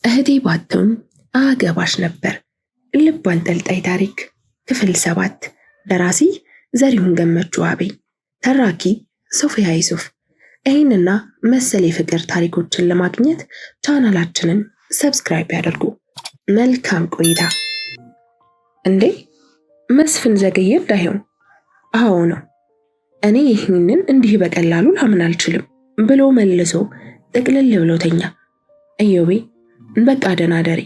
እህቴ ባትሆን አገባሽ ነበር። ልብ አንጠልጣይ ታሪክ ክፍል 7 ደራሲ ዘሪሁን ገመቹ አቤ ተራኪ ሶፊያ ይሱፍ። ይህንና መሰል የፍቅር ታሪኮችን ለማግኘት ቻናላችንን ሰብስክራይብ ያደርጉ። መልካም ቆይታ። እንዴ መስፍን ዘገየ እንዳይሆን? አዎ ነው። እኔ ይህንን እንዲህ በቀላሉ ላምን አልችልም ብሎ መልሶ ጥቅልል ብሎ ተኛ። ኢዮቤ በቃ ደህና ደሪ።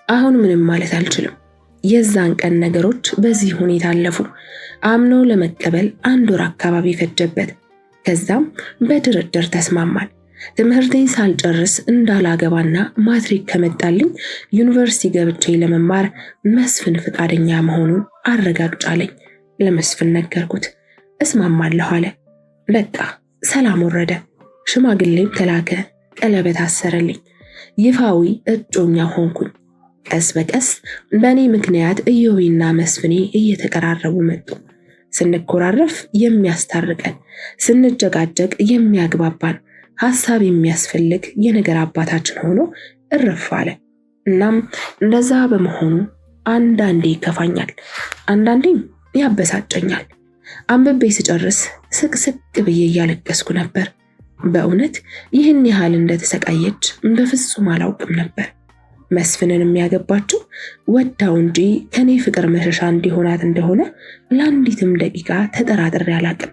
አሁን ምንም ማለት አልችልም። የዛን ቀን ነገሮች በዚህ ሁኔታ አለፉ። አምኖ ለመቀበል 1 ወር አካባቢ ፈጀበት። ከዛም በድርድር ተስማማል። ትምህርቴን ሳልጨርስ እንዳላገባና ማትሪክ ከመጣልኝ ዩኒቨርሲቲ ገብቼ ለመማር መስፍን ፈቃደኛ መሆኑን አረጋግጫለኝ። ለመስፍን ነገርኩት። እስማማለሁ አለ። በቃ ሰላም ወረደ። ሽማግሌም ተላከ። ቀለበት አሰረልኝ። ይፋዊ እጮኛ ሆንኩኝ። ቀስ በቀስ በእኔ ምክንያት ኢዮቤና መስፍኔ እየተቀራረቡ መጡ። ስንኮራረፍ የሚያስታርቀን፣ ስንጀጋጀግ የሚያግባባን፣ ሐሳብ የሚያስፈልግ የነገር አባታችን ሆኖ እረፍ አለ። እናም እንደዛ በመሆኑ አንዳንዴ ይከፋኛል፣ አንዳንዴም ያበሳጨኛል። አንብቤ ስጨርስ ስቅስቅ ብዬ እያለቀስኩ ነበር። በእውነት ይህን ያህል እንደተሰቃየች በፍጹም አላውቅም ነበር። መስፍንን የሚያገባችው ወዳው እንጂ ከኔ ፍቅር መሸሻ እንዲሆናት እንደሆነ ለአንዲትም ደቂቃ ተጠራጥሬ አላቅም።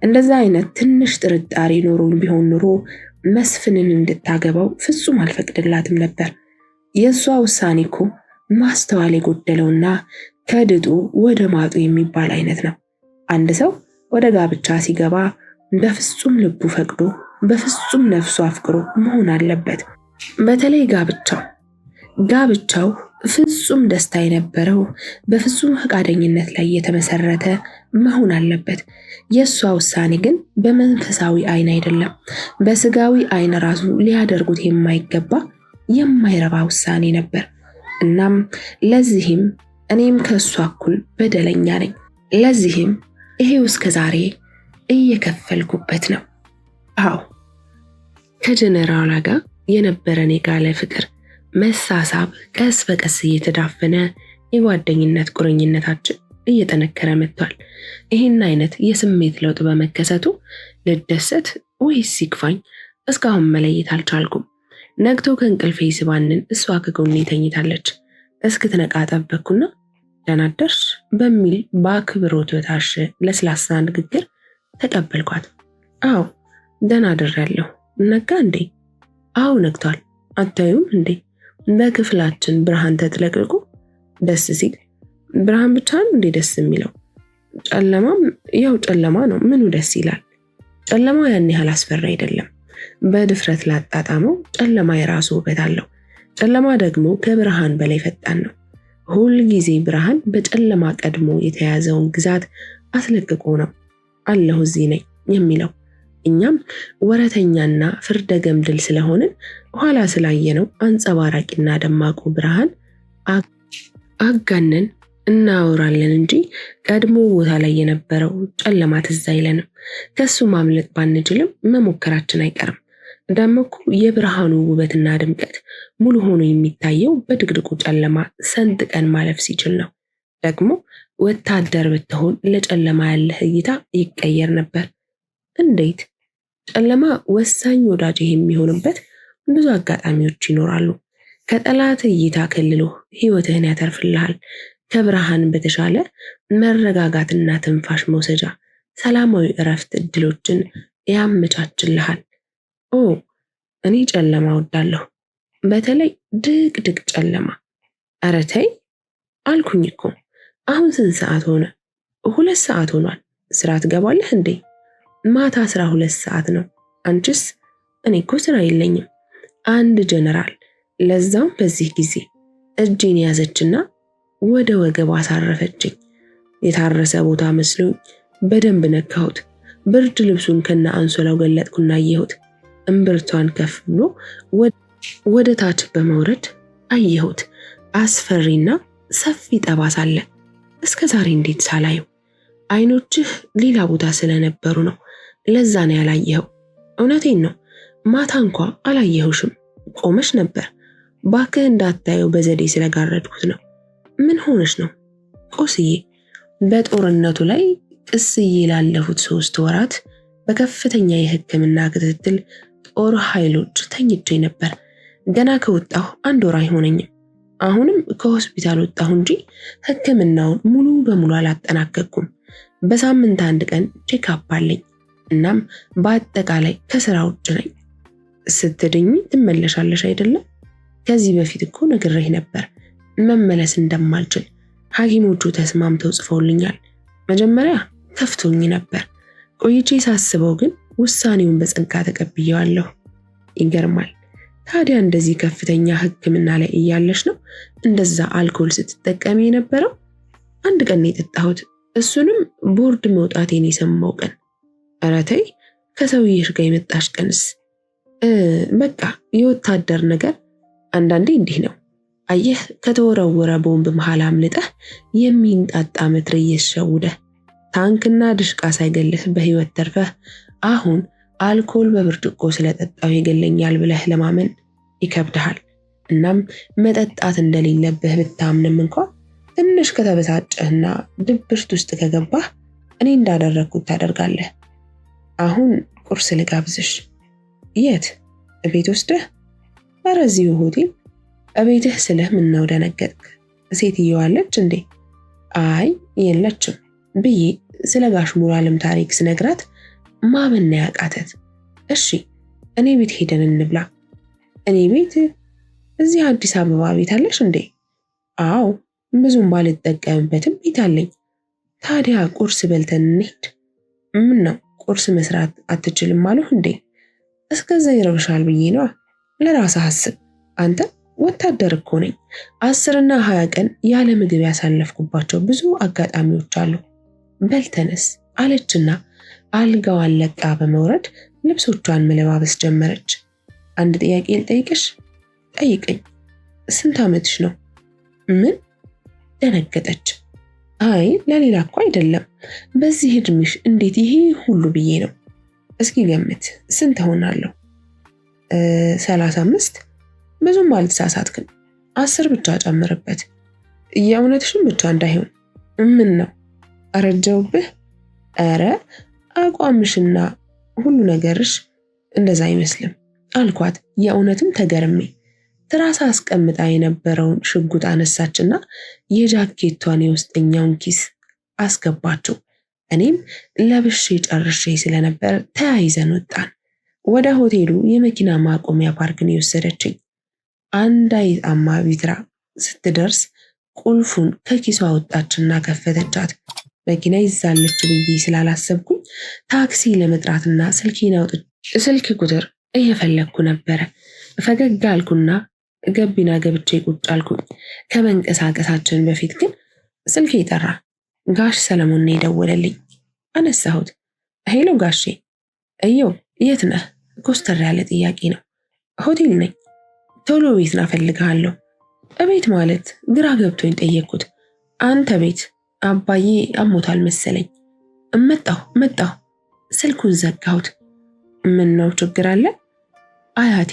እንደዛ አይነት ትንሽ ጥርጣሬ ኖሮኝ ቢሆን ኑሮ መስፍንን እንድታገባው ፍጹም አልፈቅድላትም ነበር። የእሷ ውሳኔ እኮ ማስተዋል የጎደለውና ከድጡ ወደ ማጡ የሚባል አይነት ነው። አንድ ሰው ወደ ጋብቻ ሲገባ በፍጹም ልቡ ፈቅዶ በፍጹም ነፍሱ አፍቅሮ መሆን አለበት። በተለይ ጋብቻው ፍጹም ደስታ የነበረው በፍጹም ፈቃደኝነት ላይ የተመሰረተ መሆን አለበት። የእሷ ውሳኔ ግን በመንፈሳዊ አይን አይደለም፣ በስጋዊ አይን ራሱ ሊያደርጉት የማይገባ የማይረባ ውሳኔ ነበር። እናም ለዚህም እኔም ከእሷ እኩል በደለኛ ነኝ። ለዚህም ይሄው እስከ ዛሬ እየከፈልኩበት ነው። አዎ ከጀነራሏ ጋር የነበረን የጋለ ፍቅር መሳሳብ ቀስ በቀስ እየተዳፈነ የጓደኝነት ቁርኝነታችን እየጠነከረ መጥቷል። ይህን አይነት የስሜት ለውጥ በመከሰቱ ልደሰት ወይስ ሲክፋኝ እስካሁን መለየት አልቻልኩም። ነግቶ ከእንቅልፌ ስባንን እሷ ከጎኔ ተኝታለች። እስክትነቃ ጠበቅኩና ደህና አደርሽ በሚል በአክብሮት በታሸ ለስላሳ ንግግር ተቀበልኳት። አዎ ደህና አድሬያለሁ። ነጋ እንዴ? አዎ ነግቷል። አታዩም እንዴ? በክፍላችን ብርሃን ተጥለቅልቆ ደስ ሲል። ብርሃን ብቻ ነው እንዴ ደስ የሚለው? ጨለማም ያው ጨለማ ነው። ምኑ ደስ ይላል? ጨለማው ያን ያህል አስፈሪ አይደለም። በድፍረት ላጣጣመው ጨለማ የራሱ ውበት አለው። ጨለማ ደግሞ ከብርሃን በላይ ፈጣን ነው። ሁል ጊዜ ብርሃን በጨለማ ቀድሞ የተያዘውን ግዛት አስለቅቆ ነው አለሁ እዚህ ነኝ የሚለው። እኛም ወረተኛና ፍርደ ገምድል ስለሆንን ኋላ ስላየነው አንጸባራቂና ደማቁ ብርሃን አጋነን እናወራለን እንጂ ቀድሞ ቦታ ላይ የነበረው ጨለማ ትዝ አይለንም። ከሱ ማምለጥ ባንችልም መሞከራችን አይቀርም። ደግሞ እኮ የብርሃኑ ውበትና ድምቀት ሙሉ ሆኖ የሚታየው በድቅድቁ ጨለማ ሰንጥቀን ማለፍ ሲችል ነው። ደግሞ ወታደር ብትሆን ለጨለማ ያለህ እይታ ይቀየር ነበር። እንዴት? ጨለማ ወሳኝ ወዳጅ የሚሆንበት ብዙ አጋጣሚዎች ይኖራሉ። ከጠላት እይታ ከልሎ ህይወትህን ያተርፍልሃል። ከብርሃን በተሻለ መረጋጋትና ትንፋሽ መውሰጃ ሰላማዊ እረፍት እድሎችን ያመቻችልሃል። ኦ እኔ ጨለማ እወዳለሁ፣ በተለይ ድቅድቅ ጨለማ። ኧረ ተይ አልኩኝ እኮ። አሁን ስንት ሰዓት ሆነ? 2 ሰዓት ሆኗል። ስራ ትገባለህ እንዴ? ማታ 12 ሰዓት ነው። አንቺስ? እኔ እኮ ስራ የለኝም። አንድ ጀነራል፣ ለዛም በዚህ ጊዜ እጄን ያዘችና ወደ ወገቧ አሳረፈችኝ። የታረሰ ቦታ መስሎኝ በደንብ ነካሁት። ብርድ ልብሱን ከነ አንሶላው ገለጥኩና አየሁት። እምብርቷን ከፍ ብሎ ወደ ታች በመውረድ አየሁት። አስፈሪና ሰፊ ጠባሳ አለ። እስከ ዛሬ እንዴት ሳላየው? አይኖችህ ሌላ ቦታ ስለነበሩ ነው። ለዛ ነው ያላየኸው። እውነቴን ነው። ማታ እንኳ አላየሁሽም፣ ቆመሽ ነበር። ባክህ እንዳታየው በዘዴ ስለጋረድኩት ነው። ምን ሆነሽ ነው? ቆስዬ በጦርነቱ ላይ ቅስዬ ላለፉት 3 ወራት በከፍተኛ የሕክምና ክትትል ጦር ኃይሎች ተኝቼ ነበር። ገና ከወጣሁ 1 ወር አይሆነኝም። አሁንም ከሆስፒታል ወጣሁ እንጂ ሕክምናውን ሙሉ በሙሉ አላጠናቀቅኩም። በሳምንት 1 ቀን ቼክአፕ አለኝ። እናም በአጠቃላይ ከስራ ውጭ ነኝ። ስትድኝ ትመለሻለሽ አይደለም? ከዚህ በፊት እኮ ነግሬህ ነበር መመለስ እንደማልችል። ሐኪሞቹ ተስማምተው ጽፈውልኛል። መጀመሪያ ከፍቶኝ ነበር። ቆይቼ ሳስበው ግን ውሳኔውን በጸጋ ተቀብዬዋለሁ። ይገርማል። ታዲያ እንደዚህ ከፍተኛ ሕክምና ላይ እያለሽ ነው እንደዛ አልኮል ስትጠቀሚ የነበረው? 1 ቀን የጠጣሁት፣ እሱንም ቦርድ መውጣቴን የሰማው ቀን። ኧረ ተይ፣ ከሰውዬሽ ጋር የመጣሽ ቀንስ? በቃ የወታደር ነገር አንዳንዴ እንዲህ ነው። አየህ፣ ከተወረወረ ቦምብ መሃል አምልጠህ የሚንጣጣ መትረየስ ሸውደህ ታንክና ድሽቃ ሳይገልህ በህይወት ተርፈህ አሁን አልኮል በብርጭቆ ስለጠጣው ይገለኛል ብለህ ለማመን ይከብድሃል። እናም መጠጣት እንደሌለብህ ብታምንም እንኳን ትንሽ ከተበሳጨህና ድብርት ውስጥ ከገባህ እኔ እንዳደረግኩት ታደርጋለህ። አሁን ቁርስ ልጋብዝሽ። የት? እቤት ወስደህ? ኧረ እዚሁ ሆቴል። እቤትህ ስልህ ምነው ደነገጥክ? ሴትየዋ አለች እንዴ? አይ የለችም ብዬ ስለ ጋሽ ሙሉዓለም ታሪክ ስነግራት ማመን ያቃተት። እሺ እኔ ቤት ሄደን እንብላ። እኔ ቤት? እዚህ አዲስ አበባ ቤት አለሽ እንዴ? አዎ ብዙም ባልጠቀምበትም ቤት አለኝ። ታዲያ ቁርስ በልተን እንሂድ። ምን ነው ቁርስ መስራት አትችልም አሉህ እንዴ? እስከዛ ይረብሻል ብዬ ነዋ። ለራስህ አስብ። አንተ ወታደር እኮ ነኝ። 10 እና 20 ቀን ያለ ምግብ ያሳለፍኩባቸው ብዙ አጋጣሚዎች አሉ። በልተነስ አለችና አልጋዋን ለቃ በመውረድ ልብሶቿን መለባበስ ጀመረች። አንድ ጥያቄ ልጠይቅሽ? ጠይቀኝ። ስንት ዓመትሽ ነው? ምን? ደነገጠች። አይ ለሌላ እኮ አይደለም፣ በዚህ እድሜሽ እንዴት ይሄ ሁሉ ብዬ ነው። እስኪ ገምት፣ ስንት ሆናለሁ? 35? ብዙም አልተሳሳትክም። 10 ብቻ ጨምርበት። የእውነትሽን ብቻ እንዳይሆን። ምን ነው አረጀውብህ? ኧረ አቋምሽና ሁሉ ነገርሽ እንደዛ አይመስልም አልኳት። የእውነትም ተገርሜ ትራስ አስቀምጣ የነበረውን ሽጉጥ አነሳችና የጃኬቷን የውስጠኛውን ኪስ አስገባችው። እኔም ለብሼ ጨርሼ ስለነበር ተያይዘን ወጣን። ወደ ሆቴሉ የመኪና ማቆሚያ ፓርክን የወሰደችኝ። አንድ አይጣማ ቪትራ ስትደርስ ቁልፉን ከኪሷ ወጣችና ከፈተቻት። መኪና ይዛለች ብዬ ስላላሰብኩኝ ታክሲ ለመጥራትና ስልክ ቁጥር እየፈለግኩ ነበረ። ፈገግ አልኩና ገቢና ገብቼ ቁጭ አልኩኝ። ከመንቀሳቀሳችን በፊት ግን ስልኬ ጠራ። ጋሽ ሰለሞን ነው የደወለልኝ። አነሳሁት። ሄሎ ጋሼ። እየው የት ነህ? ኮስተር ያለ ጥያቄ ነው። ሆቴል ነኝ። ቶሎ ቤት ና እፈልግሃለሁ። እቤት ማለት? ግራ ገብቶኝ ጠየቅኩት። አንተ ቤት አባዬ አሞታል መሰለኝ። መጣሁ። ስልኩን ዘጋሁት። ምን ነው ችግር አለ? አያቴ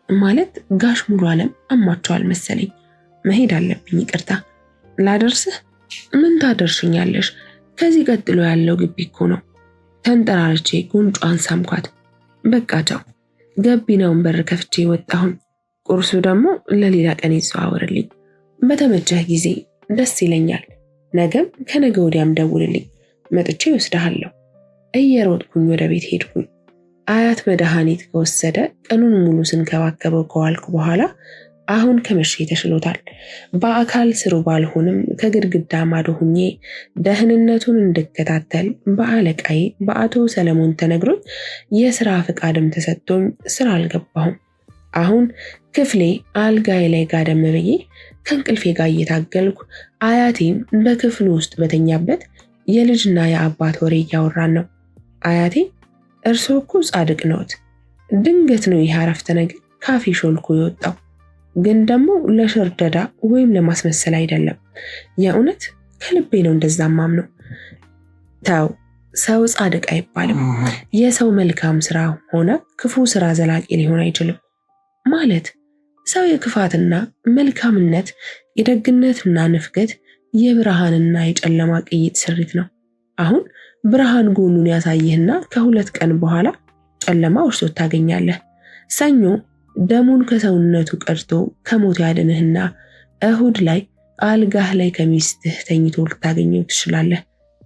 ማለት ጋሽ ሙሉዓለም አሟቸዋል መሰለኝ። መሄድ አለብኝ። ይቅርታ። ላደርስህ? ምን ታደርሽኛለሽ? ከዚህ ቀጥሎ ያለው ግቢ እኮ ነው። ተንጠራርቼ ጉንጯን ሳምኳት። በቃ ቻው። ገቢናውን በር ከፍቼ ወጣሁኝ። ቁርሱ ደግሞ ለሌላ ቀን ይዘዋወርልኝ። በተመቸህ ጊዜ ደስ ይለኛል። ነገም ከነገ ወዲያም ደውልልኝ፣ መጥቼ ይወስድሃለሁ። እየሮጥኩኝ ወደ ቤት ሄድኩኝ። አያት መድኃኒት ከወሰደ ቀኑን ሙሉ ስንከባከበው ከዋልኩ በኋላ አሁን ከመቼ ተሽሎታል። በአካል ስሩ ባልሆንም ከግድግዳ ማዶ ሁኜ ደህንነቱን እንድከታተል በአለቃዬ በአቶ ሰለሞን ተነግሮኝ የስራ ፈቃድም ተሰጥቶኝ ስራ አልገባሁም። አሁን ክፍሌ አልጋዬ ላይ ጋደም ብዬ ከእንቅልፌ ጋር እየታገልኩ አያቴም በክፍሉ ውስጥ በተኛበት የልጅና የአባት ወሬ እያወራን ነው። አያቴ እርስዎ እኮ ጻድቅ ነዎት። ድንገት ነው ይህ አረፍተ ነገር ካፌ ሾልኮ የወጣው። ግን ደግሞ ለሽርደዳ ወይም ለማስመሰል አይደለም። የእውነት ከልቤ ነው እንደዛ ማምነው። ተው፣ ሰው ጻድቅ አይባልም። የሰው መልካም ስራ ሆነ ክፉ ስራ ዘላቂ ሊሆን አይችልም። ማለት ሰው የክፋትና መልካምነት፣ የደግነትና ንፍገት፣ የብርሃንና የጨለማ ቅይጥ ስሪት ነው። አሁን ብርሃን ጎኑን ያሳይህና ከ2 ቀን በኋላ ጨለማ ወርሶት ታገኛለህ። ሰኞ ደሙን ከሰውነቱ ቀድቶ ከሞት ያድንህና እሁድ ላይ አልጋህ ላይ ከሚስትህ ተኝቶ ልታገኘው ትችላለህ።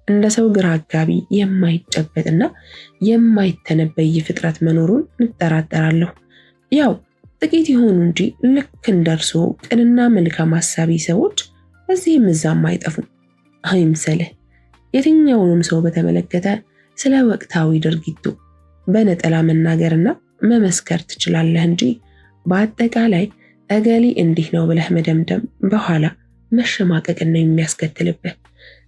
እንደ ሰው ግራ አጋቢ የማይጨበጥና የማይተነበይ ፍጥረት መኖሩን እጠራጠራለሁ። ያው ጥቂት ይሆኑ እንጂ ልክ እንደርሶ ቅንና መልካም ሐሳቢ ሰዎች እዚህም እዛም አይጠፉም። አይምሰልህ። የትኛውንም ሰው በተመለከተ ስለ ወቅታዊ ድርጊቱ በነጠላ መናገርና መመስከር ትችላለህ እንጂ በአጠቃላይ እገሌ እንዲህ ነው ብለህ መደምደም በኋላ መሸማቀቅን ነው የሚያስከትልብህ።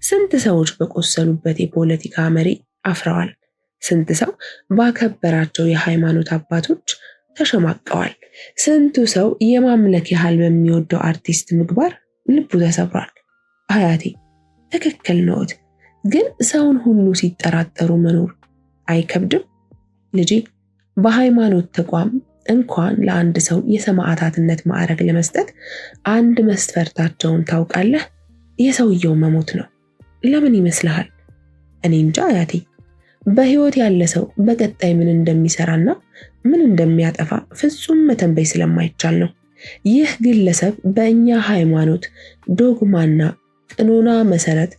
ስንት ሰዎች በቆሰሉበት የፖለቲካ መሪ አፍረዋል። ስንት ሰው ባከበራቸው የሃይማኖት አባቶች ተሸማቀዋል። ስንቱ ሰው የማምለክ ያህል በሚወደው አርቲስት ምግባር ልቡ ተሰብሯል። አያቴ ትክክል ነዎት። ግን ሰውን ሁሉ ሲጠራጠሩ መኖር አይከብድም? ልጄ በሃይማኖት ተቋም እንኳን ለአንድ ሰው የሰማዕታትነት ማዕረግ ለመስጠት አንድ መስፈርታቸውን ታውቃለህ? የሰውየው መሞት ነው። ለምን ይመስልሃል? እኔ እንጃ አያቴ። በህይወት ያለ ሰው በቀጣይ ምን እንደሚሰራና ምን እንደሚያጠፋ ፍጹም መተንበይ ስለማይቻል ነው። ይህ ግለሰብ በእኛ ሃይማኖት ዶግማና ቅኖና መሰረት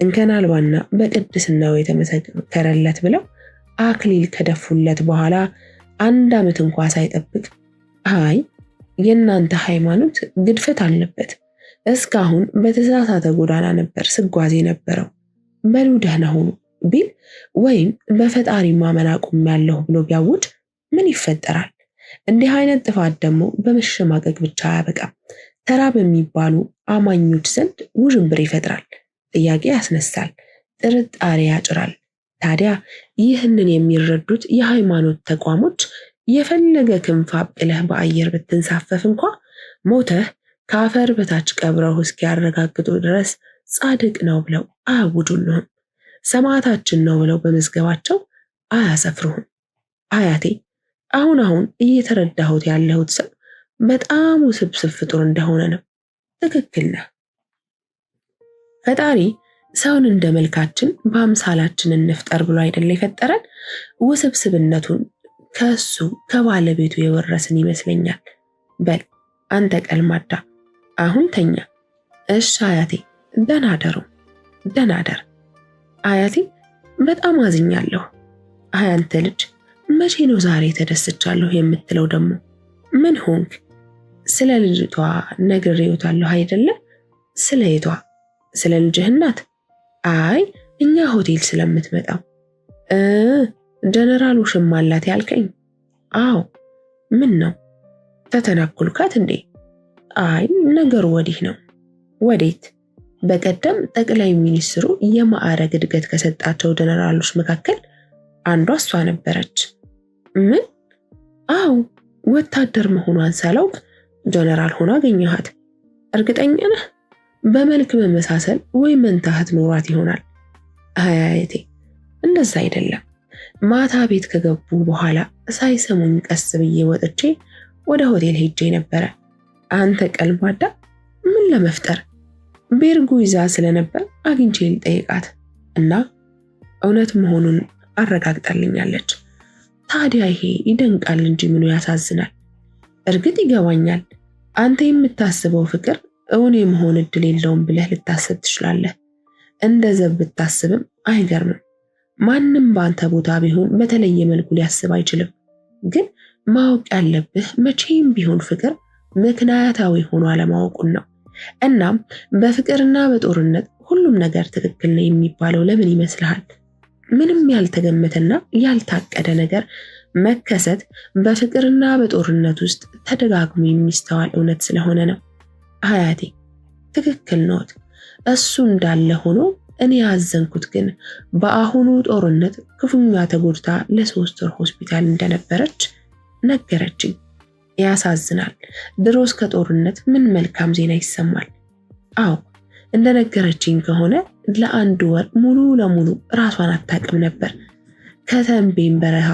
እንከን አልባና በቅድስናው የተመሰከረለት ብለው አክሊል ከደፉለት በኋላ 1 ዓመት እንኳ ሳይጠብቅ አይ የእናንተ ሃይማኖት ግድፈት አለበት፣ እስካሁን በተሳሳተ ጎዳና ነበር ስጓዝ የነበረው፣ በሉ ደህና ሁኑ ቢል ወይም በፈጣሪ ማመን አቁሜያለሁ ብሎ ቢያውጅ ምን ይፈጠራል? እንዲህ አይነት ጥፋት ደግሞ በመሸማቀቅ ብቻ አያበቃም። ተራ በሚባሉ አማኞች ዘንድ ውዥንብር ይፈጥራል፣ ጥያቄ ያስነሳል፣ ጥርጣሬ ያጭራል። ታዲያ ይህንን የሚረዱት የሃይማኖት ተቋሞች የፈለገ ክንፍ አብቅለህ በአየር ብትንሳፈፍ እንኳ ሞተህ ከአፈር በታች ቀብረው እስኪያረጋግጡ ድረስ ጻድቅ ነው ብለው አያውጁልህም። ሰማዕታችን ነው ብለው በመዝገባቸው አያሰፍሩህም። አያቴ አሁን እየተረዳሁት ያለሁት ሰው በጣም ውስብስብ ፍጡር እንደሆነ ነው። ትክክል ነህ። ፈጣሪ ሰውን እንደ መልካችን በአምሳላችን እንፍጠር ብሎ አይደለ የፈጠረን? ውስብስብነቱን ከሱ ከባለቤቱ የወረስን ይመስለኛል። በል አንተ ቀልማዳ አሁን ተኛ። እሺ አያቴ፣ ደህና አደሩ። ደህና አደር አያቴ። በጣም አዝኛለሁ። አይ አንተ ልጅ መቼ ነው ዛሬ ተደስቻለሁ የምትለው ደግሞ? ምን ሆንክ? ስለ ልጅቷ ነግሬዎታለሁ አይደለ? ስለ የቷ? ስለ ልጅህ እናት? አይ እኛ ሆቴል ስለምትመጣው። ጀነራሉ ሽማላት ያልከኝ? አዎ። ምን ነው ተተናኩልካት እንዴ? አይ ነገሩ ወዲህ ነው። ወዴት? በቀደም ጠቅላይ ሚኒስትሩ የማዕረግ እድገት ከሰጣቸው ጀነራሎች መካከል አንዷ እሷ ነበረች። ምን? አዎ ወታደር መሆኗን ሳላውቅ ጀነራል ሆና አገኘኋት። እርግጠኛ ነህ? በመልክ መመሳሰል ወይ መንታ እህት ኖሯት ይሆናል። አያቴ እንደዛ አይደለም። ማታ ቤት ከገቡ በኋላ ሳይሰሙኝ ቀስ ብዬ ወጥቼ ወደ ሆቴል ሄጄ ነበረ። አንተ ቀልማዳ ምን ለመፍጠር? ቤርጉ ይዛ ስለነበር አግኝቼ ልጠይቃት እና እውነት መሆኑን አረጋግጣልኛለች። ታዲያ ይሄ ይደንቃል እንጂ ምኑ ያሳዝናል። እርግጥ ይገባኛል። አንተ የምታስበው ፍቅር እውን የመሆን እድል የለውም ብለህ ልታስብ ትችላለህ። እንደዘብ ብታስብም አይገርምም። ማንም በአንተ ቦታ ቢሆን በተለየ መልኩ ሊያስብ አይችልም። ግን ማወቅ ያለብህ መቼም ቢሆን ፍቅር ምክንያታዊ ሆኖ አለማወቁን ነው። እናም በፍቅርና በጦርነት ሁሉም ነገር ትክክል ነው የሚባለው ለምን ይመስልሃል? ምንም ያልተገመተና ያልታቀደ ነገር መከሰት በፍቅርና በጦርነት ውስጥ ተደጋግሞ የሚስተዋል እውነት ስለሆነ ነው። አያቴ ትክክል ነዎት። እሱ እንዳለ ሆኖ እኔ ያዘንኩት ግን በአሁኑ ጦርነት ክፉኛ ተጎድታ ለ3 ወር ሆስፒታል እንደነበረች ነገረችኝ። ያሳዝናል። ድሮስ ከጦርነት ምን መልካም ዜና ይሰማል? አዎ እንደነገረችኝ ከሆነ ለ1 ወር ሙሉ ለሙሉ ራሷን አታውቅም ነበር። ከተንቤን በረሃ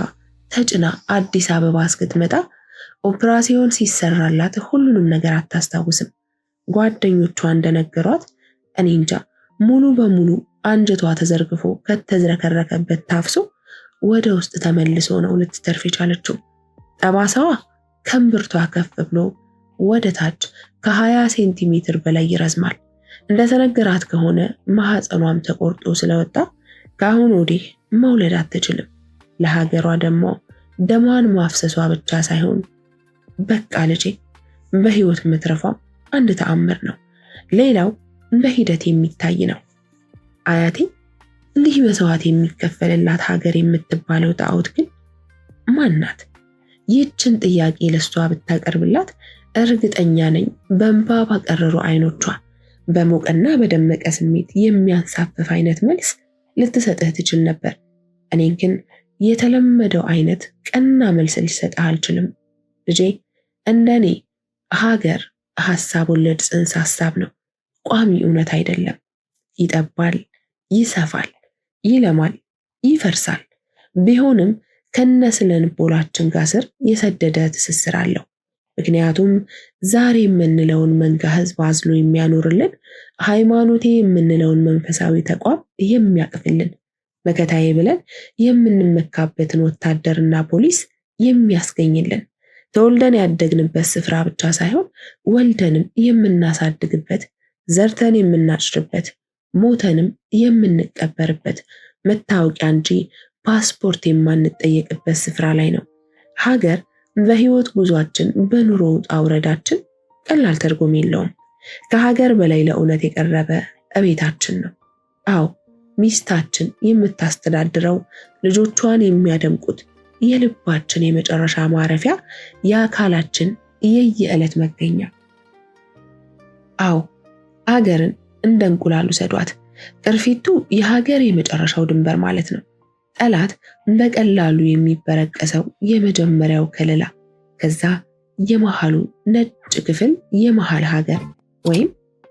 ተጭና አዲስ አበባ እስክትመጣ ኦፕራሲዮን ሲሰራላት ሁሉንም ነገር አታስታውስም። ጓደኞቿ እንደነገሯት እኔ እንጃ ሙሉ በሙሉ አንጀቷ ተዘርግፎ ከተዝረከረከበት ታፍሶ ወደ ውስጥ ተመልሶ ነው ልትተርፍ የቻለችው። ጠባሳዋ ከእምብርቷ ከፍ ብሎ ወደ ታች ከ20 ሴንቲሜትር በላይ ይረዝማል። እንደተነገራት ከሆነ ማህፀኗም ተቆርጦ ስለወጣ ከአሁን ወዲህ መውለድ አትችልም። ለሀገሯ ደግሞ ደሟን ማፍሰሷ ብቻ ሳይሆን በቃ ልጄ በህይወት መትረፏም አንድ ተአምር ነው። ሌላው በሂደት የሚታይ ነው። አያቴ እንዲህ መስዋዕት የሚከፈልላት ሀገር የምትባለው ጣዖት ግን ማን ናት? ይህችን ጥያቄ ለሷ ብታቀርብላት እርግጠኛ ነኝ በእንባ ባቀረሩ አይኖቿ በሞቀና በደመቀ ስሜት የሚያንሳፍፍ አይነት መልስ ልትሰጥህ ትችል ነበር። እኔ ግን የተለመደው አይነት ቀና መልስ ልሰጥህ አልችልም። ልጄ እንደኔ ሀገር ሐሳብ ወለድ ጽንሰ ሐሳብ ነው። ቋሚ እውነት አይደለም። ይጠባል፣ ይሰፋል፣ ይለማል፣ ይፈርሳል። ቢሆንም ከነስነልቦናችን ጋር ስር የሰደደ ትስስር አለው። ምክንያቱም ዛሬ የምንለውን መንጋ ህዝብ አዝሎ የሚያኖርልን፣ ሃይማኖቴ የምንለውን መንፈሳዊ ተቋም የሚያቅፍልን፣ መከታዬ ብለን የምንመካበትን ወታደርና ፖሊስ የሚያስገኝልን፣ ተወልደን ያደግንበት ስፍራ ብቻ ሳይሆን ወልደንም የምናሳድግበት፣ ዘርተን የምናጭድበት፣ ሞተንም የምንቀበርበት መታወቂያ እንጂ ፓስፖርት የማንጠየቅበት ስፍራ ላይ ነው። ሀገር በህይወት ጉዟችን በኑሮ ውጣ ውረዳችን ቀላል ትርጉም የለውም። ከሀገር በላይ ለእውነት የቀረበ እቤታችን ነው። አዎ ሚስታችን የምታስተዳድረው፣ ልጆቿን የሚያደምቁት፣ የልባችን የመጨረሻ ማረፊያ፣ የአካላችን የየዕለት መገኛ። አዎ ሀገርን እንደ እንቁላል ውሰዷት። ቅርፊቱ የሀገር የመጨረሻው ድንበር ማለት ነው። ጠላት በቀላሉ የሚበረቀሰው የመጀመሪያው ከለላ፣ ከዛ የመሃሉ ነጭ ክፍል የመሃል ሀገር ወይም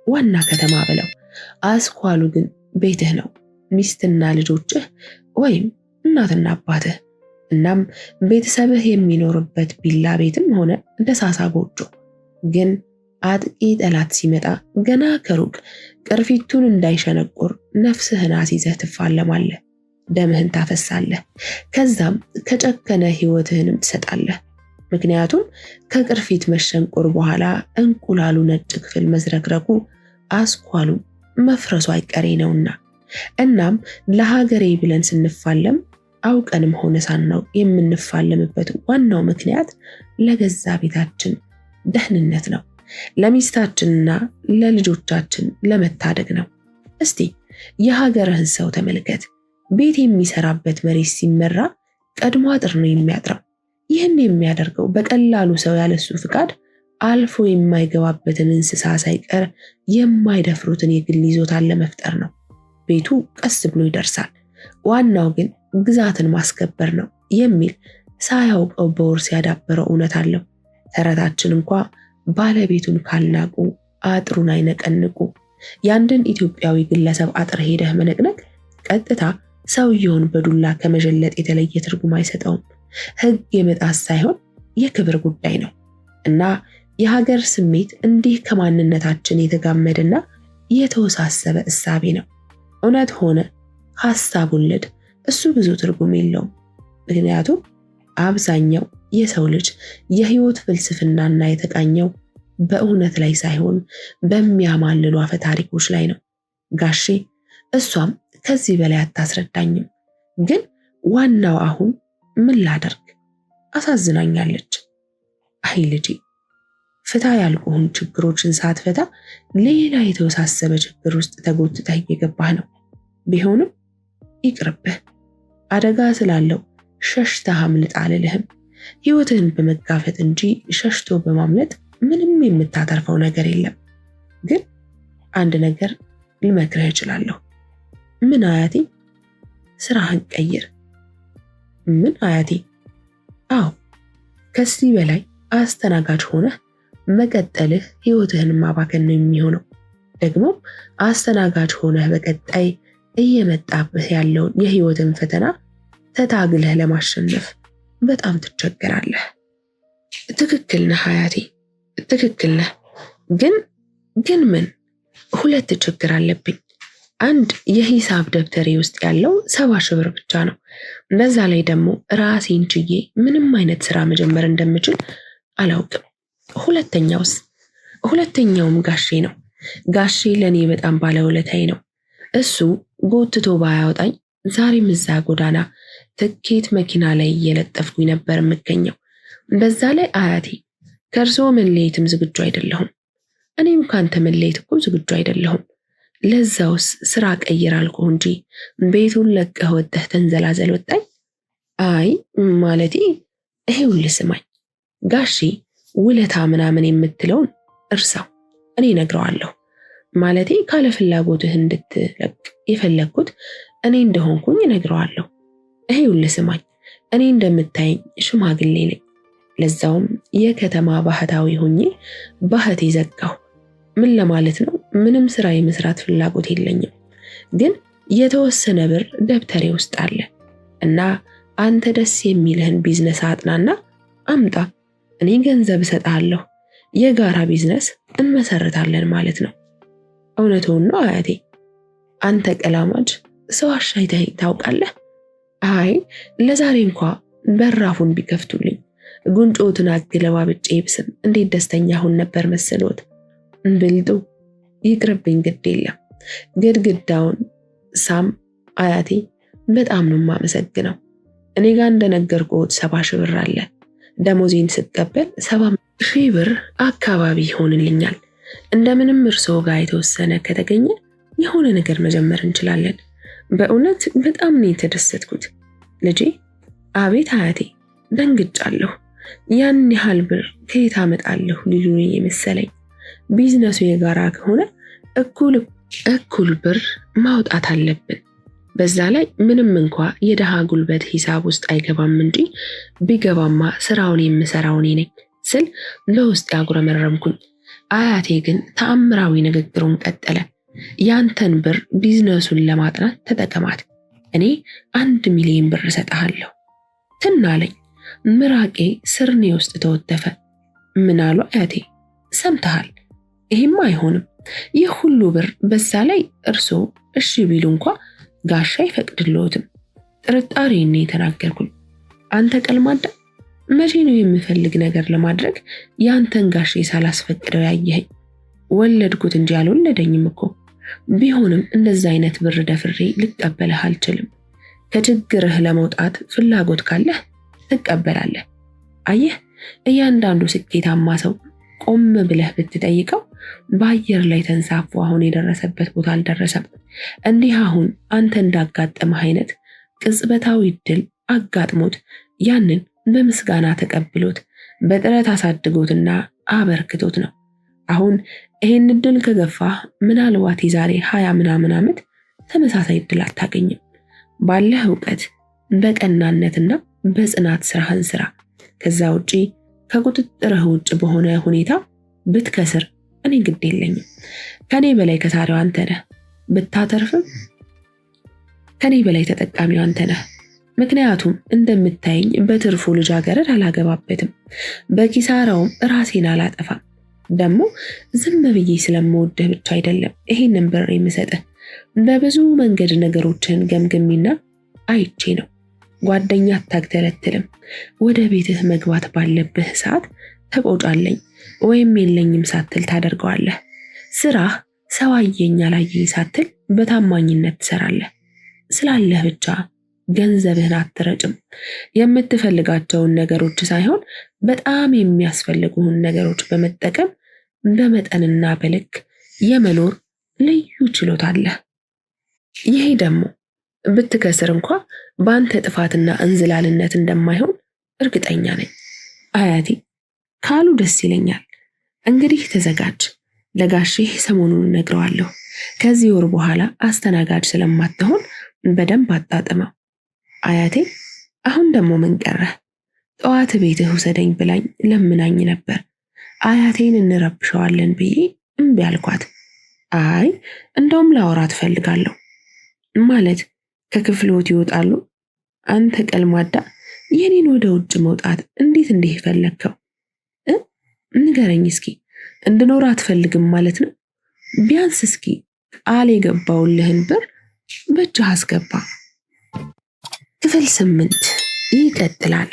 ዋና ከተማ ብለው። አስኳሉ ግን ቤትህ ነው፣ ሚስትና ልጆችህ ወይም እናትና አባትህ። እናም ቤተሰብህ የሚኖርበት ቪላ ቤትም ሆነ ደሳሳ ጎጆ። ግን አጥቂ ጠላት ሲመጣ ገና ከሩቅ ቅርፊቱን እንዳይሸነቁር ነፍስህን አስይዘህ ትፋለማለህ። ደምህን ታፈሳለህ። ከዛም ከጨከነ ህይወትህንም ትሰጣለህ። ምክንያቱም ከቅርፊት መሸንቆር በኋላ እንቁላሉ ነጭ ክፍል መዝረግረጉ፣ አስኳሉ መፍረሱ አይቀሬ ነውና። እናም ለሀገሬ ብለን ስንፋለም አውቀንም ሆነ ሳናውቅ የምንፋለምበት ዋናው ምክንያት ለገዛ ቤታችን ደህንነት ነው። ለሚስታችንና ለልጆቻችን ለመታደግ ነው። እስቲ የሀገርህን ሰው ተመልከት። ቤት የሚሰራበት መሬት ሲመራ ቀድሞ አጥር ነው የሚያጥረው። ይህን የሚያደርገው በቀላሉ ሰው ያለሱ ፍቃድ አልፎ የማይገባበትን እንስሳ ሳይቀር የማይደፍሩትን የግል ይዞታን ለመፍጠር ነው። ቤቱ ቀስ ብሎ ይደርሳል። ዋናው ግን ግዛትን ማስከበር ነው የሚል ሳያውቀው በውርስ ያዳበረው እውነት አለው። ተረታችን እንኳ ባለቤቱን ካልናቁ አጥሩን አይነቀንቁ። ያንድን ኢትዮጵያዊ ግለሰብ አጥር ሄደህ መነቅነቅ ቀጥታ ሰውየውን በዱላ ከመጀለጥ የተለየ ትርጉም አይሰጠውም። ሕግ የመጣስ ሳይሆን የክብር ጉዳይ ነው። እና የሀገር ስሜት እንዲህ ከማንነታችን የተጋመደና የተወሳሰበ እሳቤ ነው። እውነት ሆነ ሐሳብ ወለድ እሱ ብዙ ትርጉም የለውም። ምክንያቱም አብዛኛው የሰው ልጅ የህይወት ፍልስፍናና የተቃኘው በእውነት ላይ ሳይሆን በሚያማልሉ አፈ ታሪኮች ላይ ነው። ጋሼ እሷም ከዚህ በላይ አታስረዳኝም። ግን ዋናው አሁን ምን ላደርግ? አሳዝናኛለች። አይ ልጄ፣ ፍታ ያልኩህን ችግሮችን ሳትፈታ ሌላ የተወሳሰበ ችግር ውስጥ ተጎትተህ እየገባህ ነው። ቢሆንም ይቅርብህ። አደጋ ስላለው ሸሽተህ አምልጥ አልልህም። ህይወትህን በመጋፈጥ እንጂ ሸሽቶ በማምለጥ ምንም የምታተርፈው ነገር የለም። ግን አንድ ነገር ልመክርህ እችላለሁ። ምን አያቴ? ስራህን ቀይር። ምን አያቴ? አዎ፣ ከዚህ በላይ አስተናጋጅ ሆነህ መቀጠልህ ህይወትህን ማባከን ነው የሚሆነው። ደግሞ አስተናጋጅ ሆነህ በቀጣይ እየመጣብህ ያለውን የህይወትን ፈተና ተታግለህ ለማሸነፍ በጣም ትቸገራለህ። ትክክል ነህ አያቴ፣ ትክክል ነህ። ግን ግን ምን? ሁለት ችግር አለብኝ። አንድ የሂሳብ ደብተሬ ውስጥ ያለው 70,000 ብር ብቻ ነው። በዛ ላይ ደግሞ ራሴን ችዬ ምንም አይነት ስራ መጀመር እንደምችል አላውቅም። ሁለተኛውስ? ሁለተኛውም ጋሼ ነው። ጋሼ ለእኔ በጣም ባለውለታዬ ነው። እሱ ጎትቶ ባያወጣኝ ዛሬም እዛ ጎዳና ትኬት መኪና ላይ እየለጠፍኩኝ ነበር የምገኘው። በዛ ላይ አያቴ ከእርስዎ መለየትም ዝግጁ አይደለሁም። እኔም ካንተ መለየት እኮ ዝግጁ አይደለሁም። ለዛውስ ስራ ቀይር አልኩህ እንጂ ቤቱን ለቀህ ወጥተህ ተንዘላዘል ወጣኝ። አይ ማለቴ ይሄውልህ ስማኝ ጋሼ፣ ውለታ ምናምን የምትለውን እርሳው፣ እኔ እነግረዋለሁ። ማለቴ ካለ ፍላጎትህ እንድትለቅ የፈለግኩት እኔ እንደሆንኩኝ እነግረዋለሁ። ይሄውልህ ስማኝ፣ እኔ እንደምታየኝ ሽማግሌ ነኝ። ለዛውም የከተማ ባህታዊ ሆኜ ባህቴ ዘጋሁ። ምን ለማለት ነው? ምንም ስራ የመስራት ፍላጎት የለኝም። ግን የተወሰነ ብር ደብተሬ ውስጥ አለ እና አንተ ደስ የሚልህን ቢዝነስ አጥናና አምጣ፣ እኔ ገንዘብ እሰጥሃለሁ። የጋራ ቢዝነስ እንመሰርታለን ማለት ነው። እውነትህን ነው አያቴ። አንተ ቀላማጅ፣ ሰው አሻይተህ ታውቃለህ? አይ ለዛሬ እንኳ በራፉን ቢከፍቱልኝ ጉንጮትን አገለባብጬ ብስም እንዴት ደስተኛ ሁን ነበር መሰሎት። ብልጡ ይቅርብኝ፣ ግድ የለም ግድግዳውን ሳም አያቴ። በጣም ነው የማመሰግነው። እኔ ጋር እንደነገርኩት 70,000 ብር አለ። ደሞዜን ስቀበል 70,000 ብር አካባቢ ይሆንልኛል። እንደምንም እርስዎ ጋር የተወሰነ ከተገኘ የሆነ ነገር መጀመር እንችላለን። በእውነት በጣም ነው የተደሰትኩት ልጄ። አቤት አያቴ፣ ደንግጫለሁ። ያን ያህል ብር ከየት አመጣለሁ ሊሉኝ የመሰለኝ። ቢዝነሱ የጋራ ከሆነ እኩል ብር ማውጣት አለብን። በዛ ላይ ምንም እንኳ የደሃ ጉልበት ሂሳብ ውስጥ አይገባም እንጂ ቢገባማ ስራውን የምሰራው እኔ ነኝ ስል ለውስጥ ያጉረመረምኩኝ። አያቴ ግን ተአምራዊ ንግግሩን ቀጠለ። ያንተን ብር ቢዝነሱን ለማጥናት ተጠቀማት፣ እኔ 1,000,000 ብር እሰጥሃለሁ ትናለኝ። ምራቄ ስርኔ ውስጥ ተወተፈ። ምን አሉ አያቴ? ሰምተሃል? ይሄማ አይሆንም። ይህ ሁሉ ብር በዛ ላይ እርሶ እሺ ቢሉ እንኳ ጋሻ አይፈቅድልዎትም። ጥርጣሬን የተናገርኩኝ። አንተ ቀልማዳ፣ መቼ ነው የምፈልግ ነገር ለማድረግ ያንተን ጋሼ ሳላስፈቅደው ያየኸኝ? ወለድኩት እንጂ አልወለደኝም እኮ። ቢሆንም እንደዛ አይነት ብር ደፍሬ ልቀበልህ አልችልም። ከችግርህ ለመውጣት ፍላጎት ካለህ ትቀበላለህ። አየህ፣ እያንዳንዱ ስኬታማ ሰው ቆም ብለህ ብትጠይቀው በአየር ላይ ተንሳፎ አሁን የደረሰበት ቦታ አልደረሰም። እንዲህ አሁን አንተ እንዳጋጠመህ አይነት ቅጽበታዊ ድል አጋጥሞት ያንን በምስጋና ተቀብሎት በጥረት አሳድጎትና አበርክቶት ነው። አሁን ይሄን እድል ከገፋህ ምናልባት የዛሬ 20 ምናምን ዓመት ተመሳሳይ እድል አታገኝም። ባለህ እውቀት በቀናነትና በጽናት ስራህን ስራ። ከዛ ውጪ ከቁጥጥርህ ውጭ በሆነ ሁኔታ ብትከስር እኔ ግድ የለኝም። ከኔ በላይ ከሳሪው አንተ ነህ። ብታተርፍም ከኔ በላይ ተጠቃሚው አንተ ነህ። ምክንያቱም እንደምታየኝ በትርፉ ልጃገረድ አላገባበትም፣ በኪሳራውም ራሴን አላጠፋም። ደግሞ ዝም ብዬ ስለምወድህ ብቻ አይደለም ይሄንን ብር የምሰጥህ፣ በብዙ መንገድ ነገሮችን ገምግሚና አይቼ ነው። ጓደኛ አታግተለትልም። ወደ ቤትህ መግባት ባለብህ ሰዓት ተቆጫለኝ ወይም የለኝም ሳትል ታደርገዋለህ። ስራህ ሰው አየኝ አላየኝ ሳትል በታማኝነት ትሰራለህ። ስላለህ ብቻ ገንዘብህን አትረጭም። የምትፈልጋቸውን ነገሮች ሳይሆን በጣም የሚያስፈልጉህን ነገሮች በመጠቀም በመጠንና በልክ የመኖር ልዩ ችሎታ አለህ። ይሄ ደግሞ ብትከስር እንኳ በአንተ ጥፋትና እንዝላልነት እንደማይሆን እርግጠኛ ነኝ። አያቴ ካሉ ደስ ይለኛል። እንግዲህ ተዘጋጅ። ለጋሼህ ሰሞኑን ነግረዋለሁ። ከዚህ ወር በኋላ አስተናጋጅ ስለማትሆን በደንብ አጣጥመው። አያቴ አሁን ደግሞ ምን ቀረህ? ጠዋት ቤትህ ውሰደኝ ብላኝ ለምናኝ ነበር። አያቴን እንረብሸዋለን ብዬ እምቢ አልኳት። አይ እንደውም ላወራት እፈልጋለሁ። ማለት ከክፍልዎት ይወጣሉ? አንተ ቀልማዳ፣ የኔን ወደ ውጭ መውጣት እንዴት እንዲህ ፈለግከው? ንገረኝ እስኪ እንድኖር አትፈልግም ማለት ነው? ቢያንስ እስኪ ቃል የገባውልህን ብር በእጅህ አስገባ። ክፍል 8 ይቀጥላል።